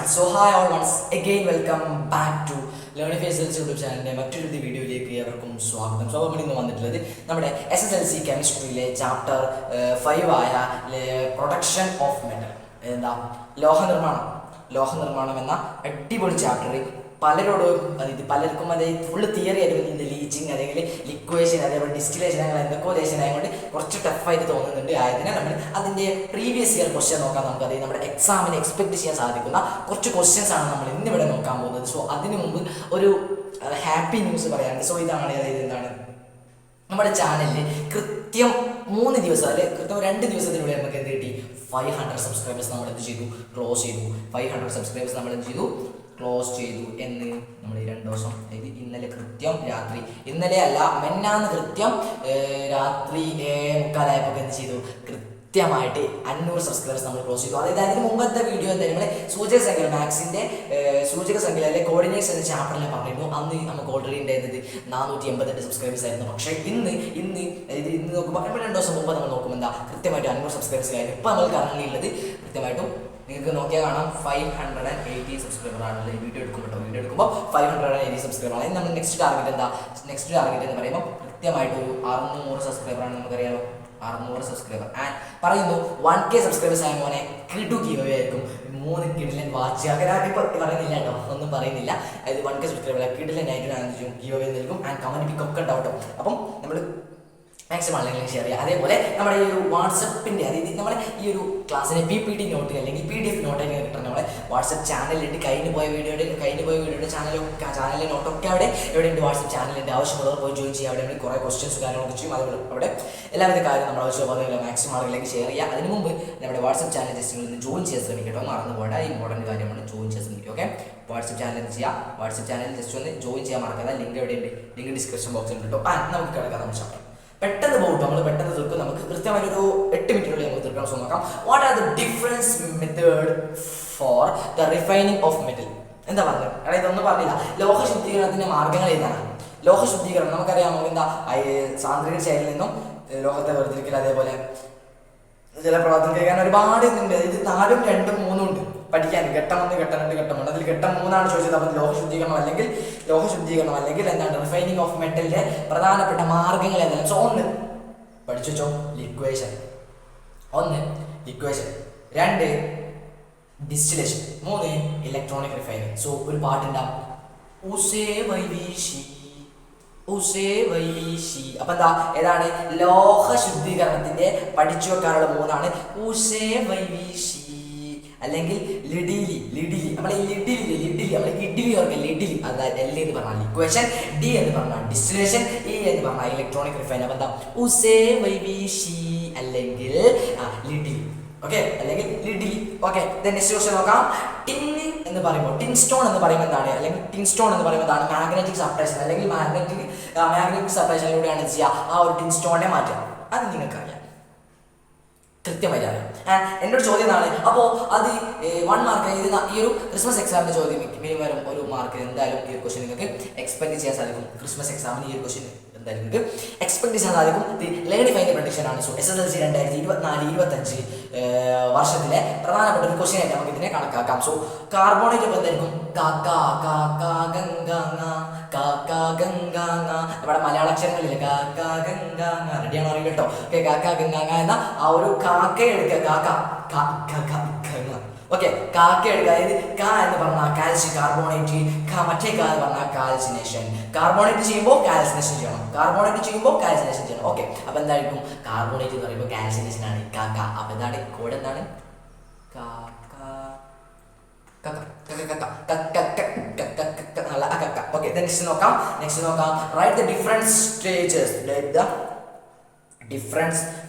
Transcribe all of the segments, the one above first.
So hi all, once again welcome back to learning phase YouTube ചാനലിൻ്റെ മറ്റൊരു വീഡിയോയിലേക്ക് ഏവർക്കും സ്വാഗതം. സോ നമ്മൾ ഇന്ന് വന്നിട്ടുള്ളത് നമ്മുടെ SSLC കെമിസ്ട്രിയിലെ ചാപ്റ്റർ 5 ആയ പ്രൊഡക്ഷൻ ഓഫ് മെറ്റൽ, എന്താ ലോഹനിർമ്മാണം എന്ന അടിപൊളി ചാപ്റ്റർ. പലർക്കും അത് ഫുള്ള് തിയറി ആയിട്ട് ലീച്ചിങ് അല്ലെങ്കിൽ ലിക്വേഷൻ അതേപോലെ ഡിസ്റ്റിലേഷൻ അങ്ങനെ എന്തൊക്കെ ലേഷൻ ആയതുകൊണ്ട് കുറച്ച് ടഫായിട്ട് തോന്നുന്നുണ്ട്. ആയതിനാൽ നമ്മൾ അതിൻ്റെ പ്രീവിയസ് ഇയർ ക്വസ്റ്റ്യൻ നോക്കാൻ നമുക്ക് അത് നമ്മുടെ എക്സാമിന് എക്സ്പെക്ട് ചെയ്യാൻ സാധിക്കുന്ന കുറച്ച് ക്വസ്റ്റ്യൻസ് ആണ് നമ്മൾ ഇന്നിവിടെ നോക്കാൻ പോകുന്നത്. സോ അതിനു മുമ്പ് ഒരു ഹാപ്പി ന്യൂസ് പറയാനുണ്ട്. സോ ഇതാണ്, അതായത് എന്താണ്, നമ്മുടെ ചാനലിൽ കൃത്യം 3 ദിവസം അല്ലെ കൃത്യം 2 ദിവസത്തിനുള്ളിൽ നമുക്ക് എന്ത് കിട്ടി? 500 സബ്സ്ക്രൈബേഴ്സ് നമ്മൾ എന്ത് ചെയ്തു? ക്ലോസ് ചെയ്തു. 500 സബ്സ്ക്രൈബേഴ്സ് നമ്മൾ എന്ത് ചെയ്തു? ക്ലോസ് ചെയ്തു. എന്ന് നമ്മൾ ഈ 2 ദിവസം, അതായത് ഇന്നലെ കൃത്യം രാത്രി, ഇന്നലെ അല്ല മെന്നാന്ന് കൃത്യം രാത്രി 7:45 എന്ത് ചെയ്തു? കൃത്യമായിട്ട് 500 സബ്സ്ക്രൈബേഴ്സ് നമ്മൾ ക്ലോസ് ചെയ്തു. അതായത് അതിന് മുമ്പത്തെ വീഡിയോ എന്തായാലും നമ്മൾ സൂചക സംഖ്യ, മാത്സിൻ്റെ സൂചക സംഖ്യ അല്ലെ കോർഡിനേറ്റ്സ് എന്ന ചാപ്റ്ററിൽ പറഞ്ഞിരുന്നു. അന്ന് നമുക്ക് ഓൾറെഡി ഉണ്ടായിരുന്നത് 488 സബ്സ്ക്രൈബേഴ്സ് ആയിരുന്നു. പക്ഷേ ഇന്ന് നോക്കുമ്പോൾ 2 ദിവസം മുമ്പ് നമ്മൾ നോക്കുമ്പോൾ എന്താ കൃത്യമായിട്ട് 500 സബ്സ്ക്രൈബേഴ്സ് ആയിരുന്നു. ഇപ്പോൾ നമ്മൾ കറന്റ് ഉള്ളത് കൃത്യമായിട്ടും നിങ്ങൾക്ക് നോക്കിയാൽ കാണാം 580 സബ്സ്ക്രൈബർ ആണല്ലോ. വീഡിയോ എടുക്കുമ്പോൾ 580 സബ്സ്ക്രൈബർ ആണ്. നമ്മൾ നെക്സ്റ്റ് ടാർഗറ്റ് എന്ന് പറയുമ്പോൾ കൃത്യമായിട്ട് ഒരു 600 സബ്സ്ക്രൈബറാണ്. നമുക്കറിയാമോ, 600 സബ്സ്ക്രൈബർ. ആൻഡ് പറയുന്നു 1K സബ്സ്ക്രൈബേഴ്സ് ആയ മോനെ കിടു ഗീവ് ആയിരിക്കും. 3 കിഡിലൻ വാച്ച് അങ്ങനെ ഇപ്പോൾ പറയുന്നില്ല കേട്ടോ, ഒന്നും പറയുന്നില്ല. അതായത് 1K സബ്സ്ക്രൈബർ കിഡിലനായിട്ട് ഗീവ് നൽകും. ആൻഡ് കമന്റ് പിക്കൊക്കെ ഉണ്ടാവും കേട്ടോ. അപ്പം നമ്മൾ മാക്സിമം അല്ലെങ്കിൽ ഷെയർ ചെയ്യുക. അതേപോലെ നമ്മുടെ ഈ ഒരു വാട്സപ്പിൻ്റെ, അതായത് നമ്മുടെ ഈ ഒരു ക്ലാസ്സിലെ PPT നോട്ട് അല്ലെങ്കിൽ PDF നോട്ട് ഒക്കെ കിട്ടുന്നത് നമ്മുടെ വാട്സപ്പ് ചാനലിലുണ്ട്. കഴിഞ്ഞു പോയ വീഡിയോയുടെ ചാനലിലെ നോട്ടൊക്കെ എവിടെയുണ്ട്? വാട്സപ്പ് ചാനലിൻ്റെ. ആവശ്യമുള്ളവർ പോയി ജോയിൻ ചെയ്യുക. അവിടെ കുറേ ക്വസ്റ്റ്യൻസ് കാര്യങ്ങളൊക്കെ ചെയ്യും. അതുപോലെ അവിടെ എല്ലാവിധ കാര്യം നമ്മൾ ആവശ്യമുള്ള മാക്സിമം ആളുകളിലേക്ക് ഷെയർ ചെയ്യുക. അതിന് മുമ്പ് നമ്മുടെ വാട്സപ്പ് ചാനൽ ജസ്റ്റ് ഒന്ന് ജോയിൻ ചെയ്യാൻ ശ്രമിക്കട്ടോ. മറന്നു പോകേണ്ട ഇമ്പോർട്ടൻറ്റ് കാര്യമാണ്, ജോയിൻ ചെയ്യാൻ ശ്രമിക്കുക. ഓക്കെ, വാട്സപ്പ് ചാനൽ ചെയ്യുക. വാട്സപ്പ് ചാനൽ ജസ്റ്റ് ഒന്ന് ജോയിൻ ചെയ്യാൻ മറക്കാതെ. ലിങ്ക് എവിടെയുണ്ട്? ലിങ്ക് ഡിസ്ക്രിപ്ഷൻ ബോക്സിൽ ഉണ്ട് കേട്ടോ. നമുക്ക് കിടക്കാം. നമ്മൾ ചാപ്റ്റർ പെട്ടെന്ന് പോകട്ടോ, നമ്മൾ പെട്ടെന്ന് തീർക്കും. നമുക്ക് കൃത്യമായിട്ടൊരു 8 മിനിറ്റിനുള്ളിൽ നമുക്ക് തീർക്കാൻ ശ്രമം നോക്കാം. What are the difference method for the refining of metal? എന്താ പറഞ്ഞത്? അതായത് ഇതൊന്നും പറഞ്ഞില്ല. ലോഹശുദ്ധീകരണത്തിന്റെ മാർഗങ്ങൾ ഏതാണ്? ലോഹശുദ്ധീകരണം നമുക്കറിയാമോ, എന്താ സാന്ദ്രിക ശൈലിയിൽ നിന്നും ലോഹത്തെ വേർതിരിക്കൽ, അതേപോലെ ചില പ്രവർത്തനം ഒരുപാട് ഇതുണ്ട്. ഇത് 4ഉം 2ഉം 3ഉം ഉണ്ട് പഠിക്കാൻ. ഘട്ടം 1, ഘട്ടം 2, ഘട്ടം 3. അതിൽ ഘട്ടം 3 ചോദിച്ചത്. അപ്പം ലോഹശുദ്ധീകരണം അല്ലെങ്കിൽ എന്താണ് റിഫൈനിങ് ഓഫ് മെറ്റലിന്റെ പ്രധാനപ്പെട്ട മാർഗങ്ങൾ ഏതെല്ലാം? സോ 1 പഠിച്ചു വെച്ചോ, ലിക്വേഷൻ. 2 ഡിസ്റ്റിലേഷൻ. 3 electronic refining. സോ ഒരു പാട്ടുണ്ടാവും, ഉസേ വൈവീശി. അപ്പൊ എന്താ, ഏതാണ്? ലോഹ ശുദ്ധീകരണത്തിന്റെ പഠിച്ചു വെക്കാനുള്ള 3 ഉസേ വൈവീശി അല്ലെങ്കിൽ ലിഡിലി. നമ്മളെ ഇഡ്ഡലി ഓർക്കുക. ലിഡിലി അതായത് L എന്ന് പറഞ്ഞാൽ ലിക്വേഷൻ, D എന്ന് പറഞ്ഞാൽ ഡിസ്റ്റിലേഷൻ, E എന്ന് പറഞ്ഞാൽ ഇലക്ട്രോണിക് റിഫൈൻ. അപ്പൊ എന്താ, ഉസേ വൈവീശി അല്ലെങ്കിൽ ലിഡിലി. ഓക്കെ, അല്ലെങ്കിൽ ലിഡിലി. ഓക്കെ, നെക്സ്റ്റ് ക്വസ്റ്റ്യൻ നോക്കാം. ടിൻ സ്റ്റോൺ എന്ന് പറയുമ്പോൾ എന്താണ്? അല്ലെങ്കിൽ ടിൻ സ്റ്റോൺ എന്ന് പറയുമ്പോൾ എന്താണ്? മാഗ്നറ്റിക് സപ്പറേഷൻ അല്ലെങ്കിൽ മാഗ്നറ്റിക് സപ്പറേഷനിലൂടെയാണ് ചെയ്യുക ആ ഒരു ടിൻ സ്റ്റോണിനെ മാറ്റുക. അത് നിങ്ങൾക്കറിയാം, കൃത്യമായി അറിയാം. എന്നോട് ചോദ്യം എന്താണ്, അപ്പോൾ അത് 1 മാർക്ക് ഈ ഒരു ക്രിസ്മസ് എക്സാമിന്റെ ചോദ്യം മിനിമം ഒരു മാർക്ക് എന്തായാലും ഈ ഒരു ക്വസ്റ്റ്യൻ നിങ്ങൾക്ക് എക്സ്പെക്ട് ചെയ്യാൻ സാധിക്കും. ക്രിസ്മസ് എക്സാമിന് ഈ ഒരു ക്വസ്റ്റ്യൻ എന്തായാലും നിങ്ങൾക്ക് എക്സ്പെക്ട് ചെയ്യാൻ സാധിക്കും. ഇത് ലേണിംഗ് ഫൈൻ്റെ പ്രഡിക്ഷൻ ആണ്. സോ SSLC 2024-25 വർഷത്തിലെ പ്രധാനപ്പെട്ട ഒരു ക്വസ്റ്റ്യൻ ആയിട്ട് നമുക്ക് ഇതിനെ കണക്കാക്കാം. സോ കാർബണേറ്റ് ഇപ്പോൾ എന്തായിരിക്കും? നമ്മുടെ മലയാള അക്ഷരങ്ങളിലെ റെഡിയാണോ അറിയില്ല കേട്ടോ. ഗംഗ എന്ന ആ ഒരു കാക്ക എടുക്കുക. ഓക്കെ, കാക്ക എടുക്കുക. അതായത് ക എന്ന് പറഞ്ഞാൽ കാൽസ്യം കാർബോണേറ്റ്, മറ്റേ ക എന്ന് പറഞ്ഞാൽ കാൽസിനേഷൻ. കാർബോണേറ്റ് ചെയ്യുമ്പോൾ കാൽസിനേഷൻ ചെയ്യണം. ഓക്കെ, അപ്പൊ എന്തായിരിക്കും? കാർബോണേറ്റ് എന്ന് പറയുമ്പോൾ കാൽസിനേഷൻ ആണ് കാക്ക. അപ്പൊ എന്താണ് കോഡ്? എന്താണ്? ഓക്കെ, നെക്സ്റ്റ് നോക്കാം. റൈറ്റ് ദ ഡിഫറെന്റ്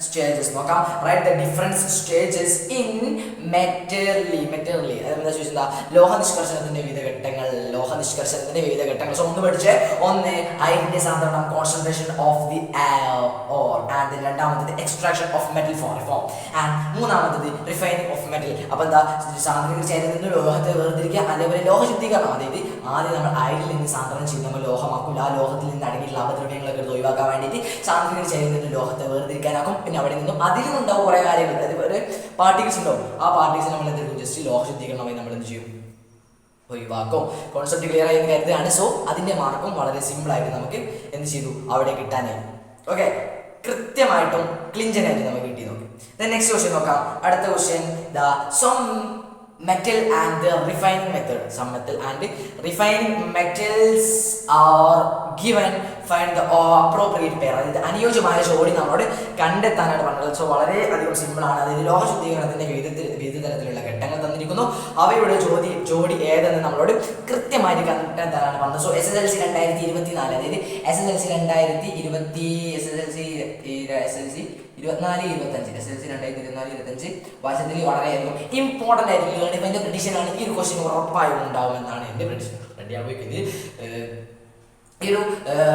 സ്റ്റേജസ് നോക്കാം. Write the different stages in metallurgy. അതെന്താ ചോദിച്ചാൽ ലോഹ നിഷ്കർഷണത്തിന്റെ വിവിധ ഘട്ടങ്ങൾ. സോ 1 പഠിച്ചേ. 1 അയണിന്റെ സാന്ദ്രണം, concentration of the ore. And രണ്ടാമത്തത് extraction of metal form. And മൂന്നാമത്തത് റിഫൈനിങ് ഓഫ് മെറ്റൽ. അപ്പൊ എന്താ, സാന്ദ്രിക ശൈലിയിൽ നിന്ന് ലോഹത്തെ വേർതിരിക്കുക. അതേപോലെ ലോഹ ശുദ്ധീകരണം. അതായത് ആദ്യം നമ്മൾ അയണിൽ നിന്ന് സാന്ദ്രണം ചെയ്ത് നമ്മൾ ലോഹമാക്കും. ആ ലോഹത്തിൽ നിന്ന് അടങ്ങിയിട്ടുള്ള അപദ്രവ്യങ്ങളൊക്കെ ഒഴിവാക്കാൻ വേണ്ടിയിട്ട് സാന്ദ്രിക ശൈലിയിൽ നിന്ന് ലോഹത്തെ വേർതിരിക്കാനാക്കും. പിന്നെ അവിടെ നിന്നും അതിലും ഉണ്ടാവും കുറേ കാര്യങ്ങൾ. അതുപോലെ പാർട്ടിക്കിൾസ് ഉണ്ടാവും. ആ പാർട്ടിക്കിൾസ് നമ്മൾ എന്തെങ്കിലും ജസ്റ്റ് ലോഹ ശുദ്ധീകരണമായി നമ്മൾ എന്ത് ചെയ്യും? ഒഴിവാക്കും. കോൺസെപ്റ്റ് ക്ലിയർ ആയി എന്ന് കരുതുകയാണ്. സോ അതിൻ്റെ മാർക്കും വളരെ സിമ്പിളായിട്ട് നമുക്ക് എന്ത് ചെയ്തു അവിടെ കിട്ടാനായി. ഓക്കെ, കൃത്യമായിട്ടും ക്ലിഞ്ചനായിട്ട് നമുക്ക് കിട്ടി. നോക്കി നെക്സ്റ്റ് ക്വസ്റ്റ്യൻ നോക്കാം. അടുത്ത question some metal and the refining method. Some metal and refining metals are given. Find the appropriate pair. അതായത് അനുയോജ്യമായ ജോഡി നമ്മളോട് കണ്ടെത്താനാണ് പറഞ്ഞത്. സോ വളരെ അധികം സിമ്പിൾ ആണ്. അതായത് ലോഹ ശുദ്ധീകരണത്തിന്റെ വിവിധ തരത്തിലുള്ള ഘട്ടങ്ങൾ തന്നിരിക്കുന്നു. അവയുടെ ജോഡി ഏതെന്ന് നമ്മളോട് കൃത്യമായിട്ട് കണ്ടെത്താനാണ് പറഞ്ഞത്. സോ SSLC 2024, അതായത് SSLC 2024-25 വർഷത്തിൽ വളരെയധികം ഇമ്പോർട്ടൻ്റ് ആയിട്ടുള്ള എൻ്റെ പ്രഡിക്ഷൻ ആണ്. ഈ ഒരു ക്വസ്റ്റ്യൻ ഉറപ്പായും ഉണ്ടാവുമെന്നാണ് എൻ്റെ പ്രഡിക്ഷൻ. ഈ ഒരു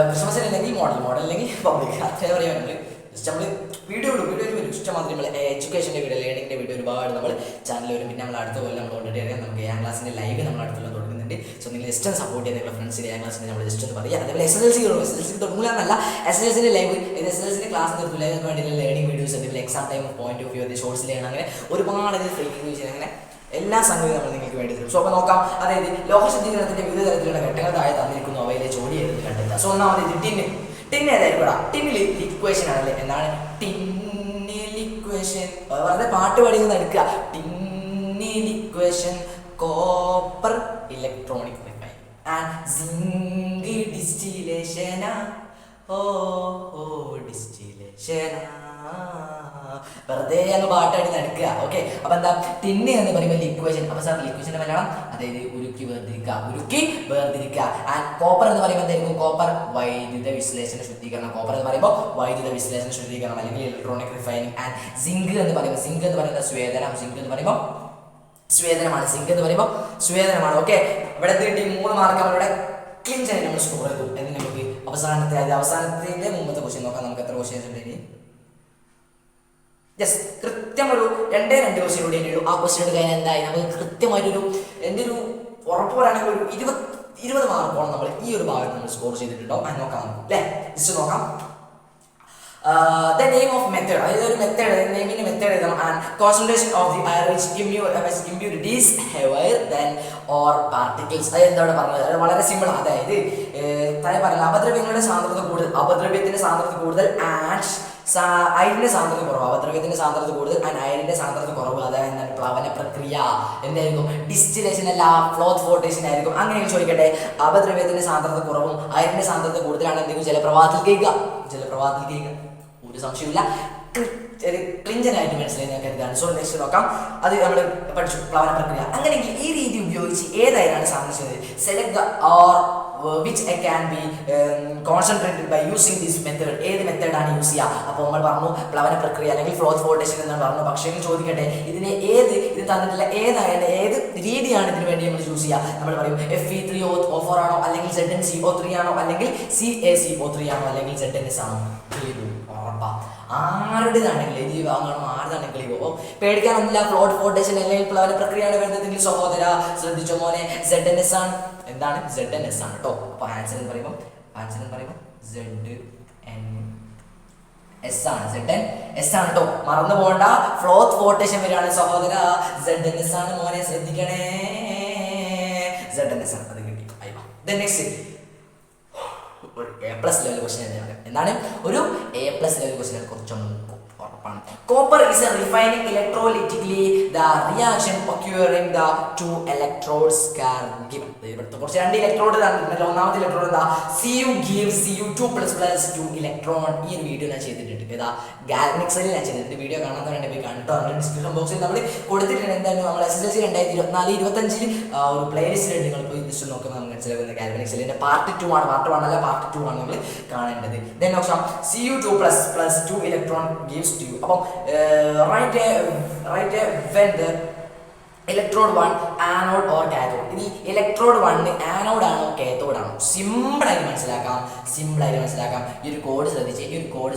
ക്രിസ്മസിൽ അല്ലെങ്കിൽ മോഡൽ അല്ലെങ്കിൽ പബ്ലിക് അത്രേ പറയാനുണ്ട്. ജസ്റ്റ് നമ്മൾ വീഡിയോ വരും ഇഷ്ടമാതിരി നമ്മൾ എഡ്യൂക്കേഷൻ്റെ വീഡിയോ, ലേണിങ്ങിൻ്റെ വീഡിയോ ഒരുപാട് നമ്മൾ ചാനൽ വരും. പിന്നെ നമ്മൾ അടുത്ത കൊല്ലം നമ്മൾ ഓൾറെഡി അറിയാം നമുക്ക് ഏഴാം ക്ലാസ്സിൻ്റെ ലൈവ് നമ്മൾ അടുത്തുള്ള തുടങ്ങുന്നുണ്ട്. സോ നിങ്ങൾ ജസ്റ്റ് ഒന്ന് സപ്പോർട്ട് ചെയ്യുന്ന നിങ്ങളുടെ ഫ്രണ്ട്സിൻ്റെ ഏഴാം ക്ലാസ്സിൻ്റെ നമ്മൾ ജസ്റ്റ് ഒന്ന് പറയുക. അതേപോലെ SSLC തുടങ്ങുന്നതല്ല, SSLCൻ്റെ ലൈവ്, SSLCൻ്റെ ക്ലാസ് നിർത്തില്ല വേണ്ടിയുള്ള ലേണിംഗ് വീഡിയോസ്, അതേപോലെ exam time point of view, shorts learn, അങ്ങനെ ഒരുപാട് ഫ്രീ വീഡിയോസ്, അങ്ങനെ എല്ലാ സംഗതിയും നമ്മൾ നിങ്ങൾക്ക് വേണ്ടി തരും. സോ അപ്പോൾ നോക്കാം. അതായത് ലോഹ ശുദ്ധീകരണത്തിന്റെ വിവിധ തരത്തിലുള്ള ഘട്ടങ്ങൾ താഴെ തന്നിരിക്കുന്നു. അവയിലെ ജോഡി എടുത്ത് കണ്ടെത്തുക. സോ ഒന്നാമത് ടിൻ ഏതായിരിക്കും? ടിന്നിൽ ലിക്വേഷൻ ആണല്ലേ. എന്താണ് ടിന്ന് ലിക്വേഷൻ? വെറുതെ പാട്ട് പാടിയൊന്ന് എടുക്കുക. Tin liquation, copper electronic refine and zinc ഡിസ്റ്റിലേഷനാ. ഡിസ്റ്റിലേഷനാ, വെറുതെ അങ്ങ് പാട്ടാടി നടക്കുക. ഓക്കെ, അപ്പൊ എന്താ ടിന്ന് എന്ന് പറയുമ്പോൾ ലിക്വേഷൻ. അപ്പൊ സാർ ലിക്വേഷന്റെ മലയാളം അതായത് ഉരുക്കി വേർതിരിക്കുക. ആൻഡ് കോപ്പർ എന്ന് പറയുമ്പോൾ എന്തായിരിക്കും? കോപ്പർ വൈദ്യുത വിശ്ലേഷണ ശുദ്ധീകരണം. കോപ്പർ എന്ന് പറയുമ്പോൾ വൈദ്യുത വിശ്ലേഷണ ശുദ്ധീകരണം അല്ലെങ്കിൽ ഇലക്ട്രോണിക് റിഫൈനിങ്. ആൻഡ് സിങ്ക് എന്ന് പറയുന്നത് സ്വേദനം. സിങ്ക് എന്ന് പറയുമ്പോൾ സ്വേദനമാണ്. ഓക്കെ, ഇവിടെ കിട്ടി 3 മാർക്ക്. നമ്മളിവിടെ ക്ലിഞ്ചായി നമ്മൾ സ്കോർ ചെയ്തു. എന്ന് നമുക്ക് അവസാനത്തിന്റെ മുമ്പത്തെ ക്വസ്റ്റ്യൻ നോക്കാം. നമുക്ക് എത്ര ക്വസ്റ്റ്യൻസ് ഉണ്ട്? ജസ്റ്റ് കൃത്യം ഒരു 2 ക്വസ്റ്റ്യൻ കൂടി ഉള്ളൂ. ആ ക്വസ്റ്റ്യൻ കഴിഞ്ഞാൽ എന്തായി നമുക്ക് കൃത്യമായിട്ടൊരു എൻ്റെ ഒരു ഉറപ്പ് പറയുകയാണെങ്കിൽ ഒരു 20 മാർക്കോളം നമ്മൾ ഈ ഒരു ഭാഗത്ത് നമ്മൾ സ്കോർ ചെയ്തിട്ടുണ്ടോ എന്ന് നോക്കാം നമുക്ക് അല്ലേ. ജസ്റ്റ് നോക്കാം. The name of method, അതായത് ഒരു മെത്തേഡ്, നെയിമിന്റെ മെത്തേഡ് എഴുതണം. And concentration of the average impurities higher than or particles. അത് എന്താണ് പറഞ്ഞത്? വളരെ സിമ്പിൾ. അതായത് താഴെ പറഞ്ഞ അപദ്രവ്യങ്ങളുടെ സാന്ദ്രത കൂടുതൽ, അപദ്രവ്യത്തിന്റെ സാന്ദ്രത കൂടുതൽ ആൻഡ് അയരിന്റെ സാന്ദ്രത കുറവ്. അപദ്രവ്യത്തിന്റെ സാന്ദ്രത കൂടുതൽ ആൻഡ് അയരിന്റെ സാന്ദ്രത കുറവ്. അതായത് എന്താണ്? പ്ലവന പ്രക്രിയ എന്തായിരിക്കും? ഡിസ്റ്റിലേഷൻ അല്ല, ഫ്ലോത്ത് ഫോർട്ടേഷൻ ആയിരിക്കും. അങ്ങനെ ചോദിക്കട്ടെ, അപദ്രവ്യത്തിന്റെ സാന്ദ്രത കുറവും അയരിന്റെ സാന്ദ്രത കൂടുതലാണ് എന്തെങ്കിലും ജലപ്രവാഹത്തിൽ കേൾക്കുക. ഒരു സംശയമില്ല, ക്ലിഞ്ചനായിട്ട് മനസ്സിലായി ഞാൻ കരുതാണ്. സോ നെക്സ്റ്റ് നോക്കാം. അത് നമ്മൾ പഠിച്ചു പ്ലവന പ്രക്രിയ. അങ്ങനെയെങ്കിൽ ഈ രീതി ഉപയോഗിച്ച് ഏതായാലാണ് സാധിച്ചത്? Select the or which can be concentrated by using this method. ഏത് മെത്തേഡാണ് യൂസ് ചെയ്യുക? അപ്പോൾ നമ്മൾ പറഞ്ഞു പ്ലവന പ്രക്രിയ അല്ലെങ്കിൽ ഫ്ലോത്ത് ഫോർട്ടേഷൻ എന്നാണ് പറഞ്ഞു. പക്ഷേ ചോദിക്കട്ടെ, ഇത് തന്നിട്ടില്ല ഏതായാലും ഏത് രീതിയാണ് ഇതിന് വേണ്ടി നമ്മൾ ചൂസ് ചെയ്യുക? നമ്മൾ പറയും Fe3O4 ആണോ, അല്ലെങ്കിൽ ZnCO3 ആണോ, അല്ലെങ്കിൽ CaCO3 ആണോ, അല്ലെങ്കിൽ ZnS ആണോ? ഉറപ്പാ ആരുടേതാണെങ്കിൽ ഇത് വാങ്ങണം, ആരുതാണെങ്കിൽ ഇപ്പോൾ പേടിക്കാനൊന്നുമില്ല. ഫ്ലോട്ട് ഫോർട്ടേഷൻ അല്ലെങ്കിൽ പ്ലവന പ്രക്രിയയാണ് വരുന്നതെങ്കിൽ സഹോദര ശ്രദ്ധിച്ചോ മോനെ, ZnS ആണ്. എന്താണ്? ZnS ആണ് കേട്ടോ. അപ്പോൾ ആൻസർ എന്ന് പറയുമ്പോൾ ZnS ആണ്. ZnS ആണ് കേട്ടോ, മറന്നു പോകണ്ട. ഫ്ലോത്ത് ഫോർട്ടേഷൻ വരികയാണ് സഹോദര, ZnS ആണ് മോനെ, ശ്രദ്ധിക്കണേ. ZnS ആണ്. അത് കിട്ടി. നെക്സ്റ്റ് ഒരു A+ ലെവൽ ക്വസ്റ്റ്യൻ തന്നെയാണ്. എന്താണ്? ഒരു A+ ലെവൽ ക്വസ്റ്റ്യൻ കുറച്ചൊന്നും ഉറപ്പാണ്. Copper is a refining electrolytically. The reaction occurring the 2 electrodes can give. ഇവിടുത്തെ കുറച്ച് 2 ഇലക്ട്രോഡ് തന്നിട്ടുണ്ട്. ഒന്നാമത്തെ ഇലക്ട്രോഡ് എന്താ? Cu gives Cu2++2 electron. ഈ ഒരു വീഡിയോ ഞാൻ ചെയ്തിട്ടുണ്ട്. ഏതാ? ഗാൽവനിക്സിൽ ഞാൻ ചെയ്തിട്ടുണ്ട്. വീഡിയോ കാണാത്തവരുണ്ട് പോയി കണ്ടോ. ഡിസ്ക്രിപ്ഷൻ ബോക്സിൽ നമ്മൾ കൊടുത്തിട്ടുണ്ട്. എന്തായാലും നമ്മൾ SSLC 2024-25 ഒരു പ്ലേലിസ്റ്റിൽ നിങ്ങൾ പോയി ജസ്റ്റ് നോക്കുമ്പോൾ നമുക്ക് മനസ്സിലാകുന്ന ഗാൽവനിക്സിലെ പാർട്ട് 2 ആണ്. പാർട്ട് 1 അല്ല, പാർട്ട് 2 ആണ് നമ്മൾ കാണേണ്ടത്. ദെൻ നോക്കാം. Cu2++2 electron gives to you. അപ്പം right when the electrode 1 anode or cathode. ഇനി electrode 1 ആനോഡ് ആണോ കാഥോഡ് ആണോ? സിമ്പിളായിട്ട് മനസ്സിലാക്കാം. ഈ ഒരു കോഡ്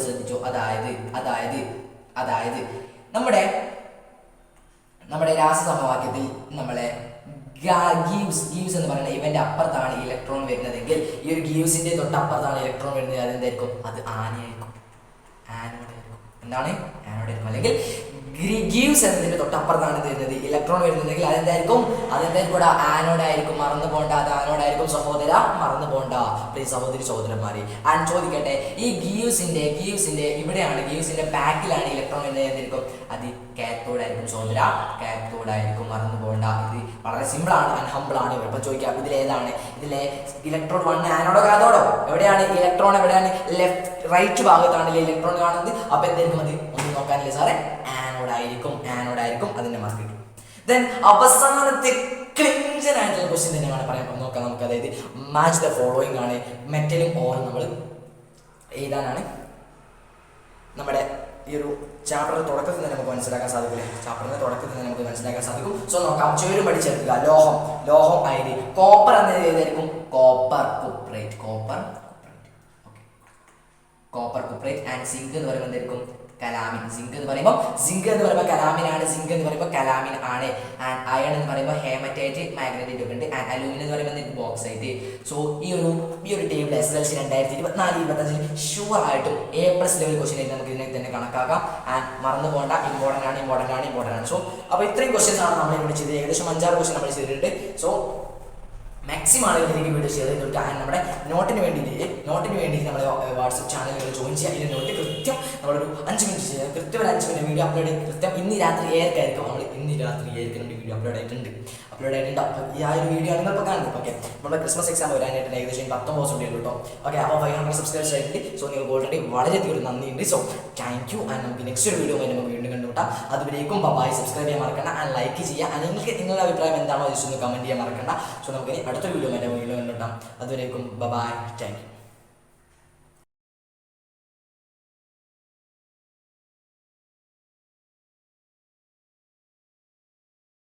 ശ്രദ്ധിച്ചോ. അതായത് നമ്മുടെ രാസസമവാക്യത്തിൽ നമ്മളെ ഗീവ്സ് എന്ന് പറയുന്ന ഇവന്റെ അപ്പുറത്താണ് ഇലക്ട്രോൺ വരുന്നതെങ്കിൽ ഈ ഒരു ഗീവ്സിന്റെ തൊട്ടപ്പുറത്താണ് ഇലക്ട്രോൺ വരുന്നത്. അതെന്തായിരിക്കും? അത് ആനയായിരിക്കും. ആനോഡ് ആയിരിക്കും. എന്താണ്? ആനോഡ് ആയിരിക്കും. അല്ലെങ്കിൽ ഗീവ്സ് എന്നതിന്റെ തൊട്ടപ്പുറത്താണ് വരുന്നത് ഇലക്ട്രോൺ വരുന്നുണ്ടെങ്കിൽ അതെന്തായിരിക്കും ഇവിടെ ആനോഡായിരിക്കും. മറന്നു പോകണ്ട, അത് ആനോഡായിരിക്കും. സഹോദര മറന്നു പോകണ്ട, പ്ലീസ് സഹോദരി സഹോദരന്മാരെ. ആൻഡ് ചോദിക്കട്ടെ, ഈ ഗീവ്സിന്റെ ഇവിടെയാണ്, ഗീവ്സിന്റെ ബാക്കിലാണ് ഇലക്ട്രോൺ എന്തായിരിക്കും, അത് കാത്തോഡ് ആയിരിക്കും. സഹോദര കാത്തോഡ് ആയിരിക്കും, മറന്നു പോകണ്ട. ഇത് വളരെ സിമ്പിൾ ആണ് ആൻഡ് ഹംബിൾ ആണ്. ഇപ്പം ചോദിക്കാം ഇതിലേതാണ്, ഇതിലെ ഇലക്ട്രോൺ 1 ആനോഡോ കാത്തോഡോ? എവിടെയാണ് ഇലക്ട്രോൺ, എവിടെയാണ് ലെഫ്റ്റ് റൈറ്റ് ഭാഗത്താണല്ലേ ഇലക്ട്രോൺ കാണുന്നത്. അപ്പൊ എന്തായിരിക്കും അത് ഒന്നും നോക്കാനില്ലേ സാറേ, ആനോഡ് ആയിരിക്കും. അതിന്റെ മാർക്ക് കിട്ടും. ദെൻ അവസാനത്തെ ക്ലിഞ്ചൻ ആയിട്ടുള്ള ക്വസ്റ്റ്യൻ തന്നെയാണ് പറയാൻ നോക്കാം നമുക്ക്. അതായത് മാച്ച് ദ ഫോളോയിങ് ആണ്. മെറ്റലും ഓറും നമ്മൾ എഴുതാനാണ് നമ്മുടെ ഈ ഒരു ചാപ്റ്ററിന്റെ തുടക്കത്തിൽ തന്നെ നമുക്ക് മനസ്സിലാക്കാൻ സാധിക്കില്ലേ, ചാപ്റ്ററിന്റെ തുടക്കത്തിൽ തന്നെ നമുക്ക് മനസ്സിലാക്കാൻ സാധിക്കും. സോ നോക്കാം, ചുവരും പഠിച്ചെടുക്കുക. ലോഹം അയിര്. കോപ്പർ എന്നത് ഏതായിരിക്കും, കോപ്പർ കുപ്രേറ്റ്. ആൻഡ് സിങ്ക് എന്ന് പറയുമ്പോൾ എന്തായിരിക്കും, കലാമിൻ. സിങ്ക് എന്ന് പറയുമ്പോൾ കലാമിനാണ്. സിങ്ക് എന്ന് പറയുമ്പോൾ കലാമിൻ ആണ്. ആൻഡ് അയൺ എന്ന് പറയുമ്പോൾ ഹേമറ്റൈറ്റ്, മാഗ്നറ്റൈറ്റ് ഒക്കെ ഉണ്ട്. ആൻഡ് അലൂമിനിയം എന്ന് പറയുമ്പോൾ ബോക്സൈറ്റ്. സോ ഈ ഒരു ടേബിൾ SSLC 2024-25 ഷുവർ ആയിട്ടും A+ ലെവൽ ക്വസ്റ്റ്യൻ ആയിട്ട് നമുക്ക് ഇതിനെ തന്നെ കണക്കാക്കാം. ആൻഡ് മറന്നു പോകണ്ട, ഇമ്പോർട്ടൻ്റ് ആണ്. സോ അപ്പോൾ ഇത്രയും ക്വസ്റ്റ്യൻസ് ആണ് നമ്മൾ ഇവിടെ ചെയ്തത്. ഏകദേശം 5-6 ക്വസ്റ്റ്യൻ നമ്മൾ ചെയ്തിട്ടുണ്ട്. സോ മാക്സിമം ആളുകൾ എനിക്ക് വീഡിയോ ഷെയർ ചെയ്ത് കൊടുക്കുക. ആൻഡ് നമ്മുടെ നോട്ടിന് വേണ്ടി നമ്മുടെ വാട്സപ്പ് ചാനലുകൾ ജോയിൻ ചെയ്യുക. ഇതിൻ്റെ നോട്ട് കൃത്യം നമ്മളൊരു 5 മിനിറ്റ് ചെയ്യുക. കൃത്യം ഒരു 5 മിനിറ്റ് വീഡിയോ അപ്ലോഡ് ചെയ്ത് കൃത്യം ഇന്ന് രാത്രി 7:00 നമ്മൾ വീഡിയോ അപ്ലോഡ് ആയിട്ടുണ്ട്. അപ്പോൾ ഈ ആ ഒരു വീഡിയോ ആണ് ഇപ്പോൾ കാണുന്നത്. ഓക്കെ, നമ്മുടെ ക്രിസ്മസ് എക്സാം വരാനായിട്ട് ഏകദേശം 19 ദിവസം ഉണ്ട് കേട്ടോ. ഓക്കെ, അപ്പോൾ 500 സബ്സ്ക്രൈബേഴ്സ് ആയിട്ടുണ്ട്. സോ നിങ്ങൾക്ക് ഓൾറെഡി വളരെയധികം നന്ദിയുണ്ട്. So thank you. ആൻഡ് നമുക്ക് നെക്സ്റ്റ് ഒരു വീഡിയോ നമുക്ക് വീണ്ടും കണ്ടുമുട്ടാം. അതുവരേക്കും ബൈ. സബ്സ്ക്രൈബ് ചെയ്യാൻ മറക്കണ്ട, ആൻഡ് ലൈക്ക് ചെയ്യുക. ആൻഡ് നിങ്ങൾക്ക് നിങ്ങളുടെ അഭിപ്രായം എന്താണോ ജസ്റ്റ് ഒന്ന് കമൻറ്റ് ചെയ്യാൻ മറക്കണ്ട. സോ നമുക്ക് അടുത്ത വീഡിയോ വീണ്ടും കണ്ടുമുട്ടാം. അതുവരേക്കും ബൈ. Thank you.